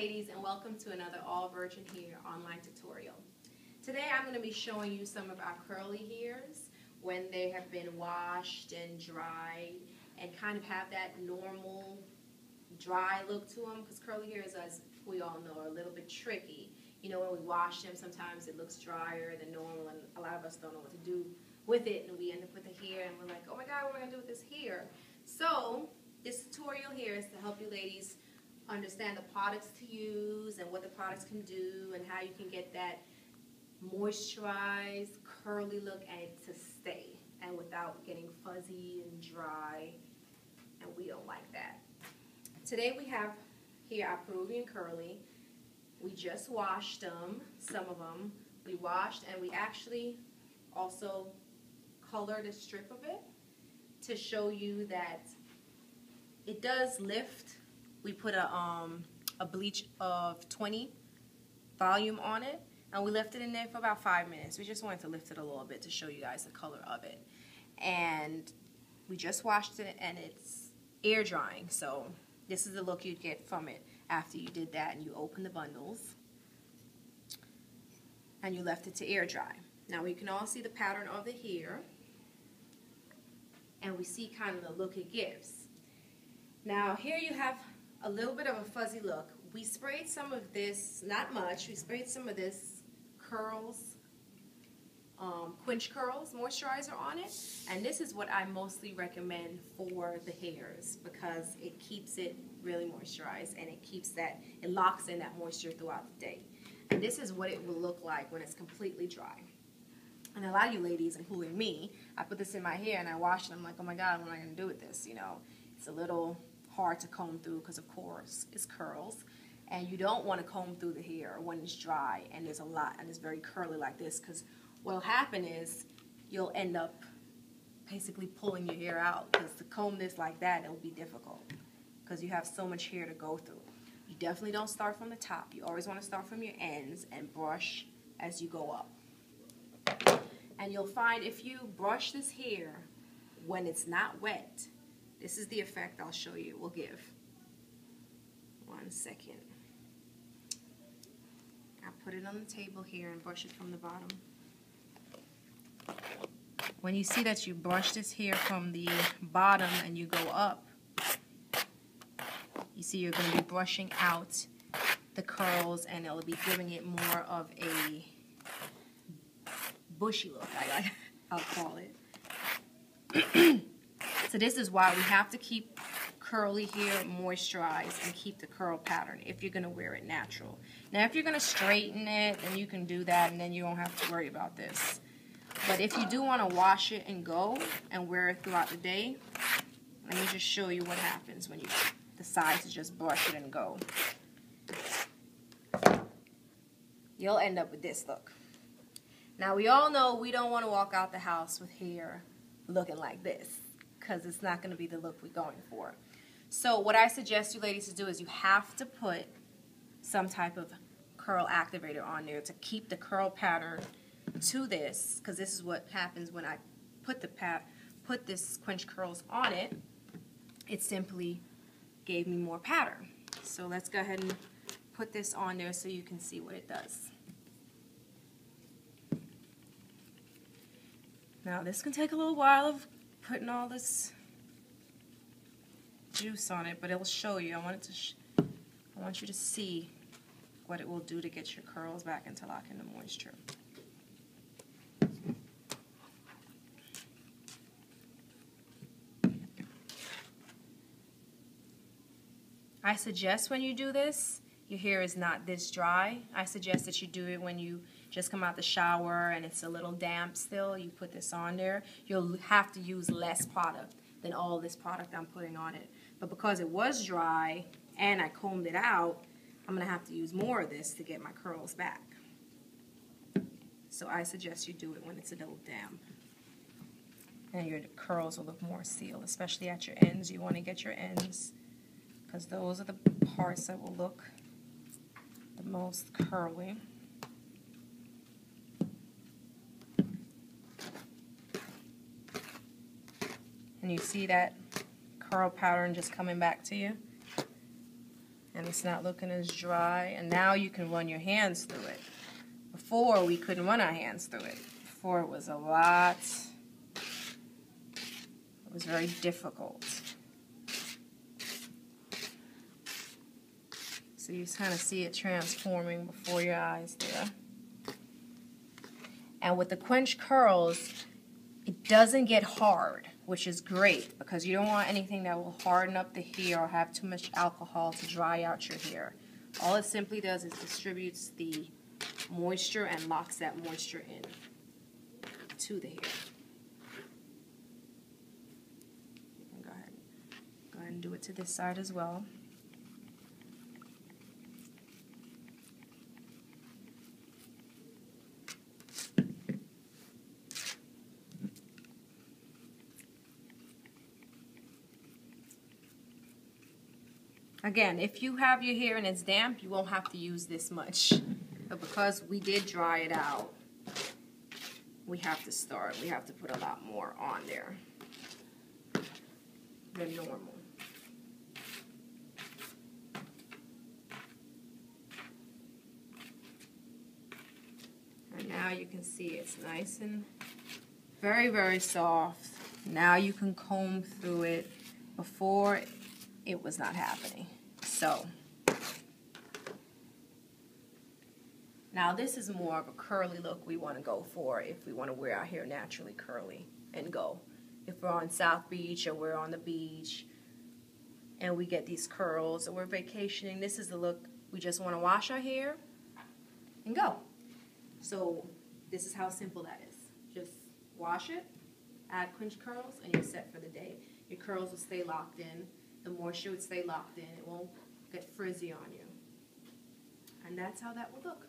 ladies, and welcome to another Allvirginhair online tutorial. Today I'm going to be showing you some of our curly hairs when they have been washed and dried and kind of have that normal dry look to them, because curly hairs, as we all know, are a little bit tricky. You know, when we wash them, sometimes it looks drier than normal, and a lot of us don't know what to do with it, and we end up with the hair and we're like, oh my god, what am I going to do with this hair? So this tutorial here is to help you ladies understand the products to use and what the products can do and how you can get that moisturized, curly look and to stay and without getting fuzzy and dry, and we don't like that. Today we have here our Peruvian curly. We just washed them, some of them. We washed and we actually also colored a strip of it to show you that it does lift. We put a bleach of 20 volume on it, and we left it in there for about 5 minutes. We just wanted to lift it a little bit to show you guys the color of it. And we just washed it, and it's air drying. So this is the look you'd get from it after you did that, and you open the bundles, and you left it to air dry. Now we can all see the pattern of the hair, and we see kind of the look it gives. Now here you have a little bit of a fuzzy look. We sprayed some of this, not much, we sprayed some of this curls, Quenched curls moisturizer on it, and this is what I mostly recommend for the hairs because it keeps it really moisturized and it locks in that moisture throughout the day. And this is what it will look like when it's completely dry. And a lot of you ladies, including me, I put this in my hair and I wash it and I'm like, oh my god, what am I going to do with this? You know, it's a little hard to comb through because of course it's curls, and you don't want to comb through the hair when it's dry and there's a lot and it's very curly like this, because what will happen is you'll end up basically pulling your hair out, because to comb this like that, it'll be difficult because you have so much hair to go through. You definitely don't start from the top. You always want to start from your ends and brush as you go up. And you'll find if you brush this hair when it's not wet, this is the effect I'll show you. We'll give 1 second. I'll put it on the table here and brush it from the bottom. When you see that you brush this hair from the bottom and you go up, you see you're going to be brushing out the curls, and it'll be giving it more of a bushy look, I'll call it. So this is why we have to keep curly hair moisturized and keep the curl pattern if you're going to wear it natural. Now if you're going to straighten it, then you can do that and then you don't have to worry about this. But if you do want to wash it and go and wear it throughout the day, let me just show you what happens when you decide to just brush it and go. You'll end up with this look. Now we all know we don't want to walk out the house with hair looking like this, because it's not going to be the look we're going for. So what I suggest you ladies to do is you have to put some type of curl activator on there to keep the curl pattern to this, because this is what happens when I put this Quenched curls on it. It simply gave me more pattern. So let's go ahead and put this on there so you can see what it does. Now this can take a little while of putting all this juice on it, but it'll show you. I want you to see what it will do to get your curls back into lock into moisture. I suggest when you do this, your hair is not this dry. I suggest that you do it when you just come out the shower and it's a little damp still. You put this on there. You'll have to use less product than all this product I'm putting on it. But because it was dry and I combed it out, I'm going to have to use more of this to get my curls back. So I suggest you do it when it's a little damp. And your curls will look more sealed, especially at your ends. You want to get your ends, because those are the parts that will look the most curly. And you see that curl pattern just coming back to you. and it's not looking as dry, and now you can run your hands through it. Before, we couldn't run our hands through it. Before, it was a lot, it was very difficult. So you kind of see it transforming before your eyes there. And with the Quenched curls, it doesn't get hard, which is great because you don't want anything that will harden up the hair or have too much alcohol to dry out your hair. All it simply does is distributes the moisture and locks that moisture in to the hair. You can go ahead and do it to this side as well. Again, if you have your hair and it's damp, you won't have to use this much. But because we did dry it out, we have to start. We have to put a lot more on there than normal. And now you can see it's nice and very, very soft. Now you can comb through it. Before, it was not happening. So now this is more of a curly look we want to go for if we want to wear our hair naturally curly and go. If we're on South Beach or we're on the beach and we get these curls or we're vacationing, this is the look. We just want to wash our hair and go. So this is how simple that is. Just wash it, add Quenched curls, and you're set for the day. Your curls will stay locked in. The moisture would stay locked in. It won't get frizzy on you. And that's how that will look.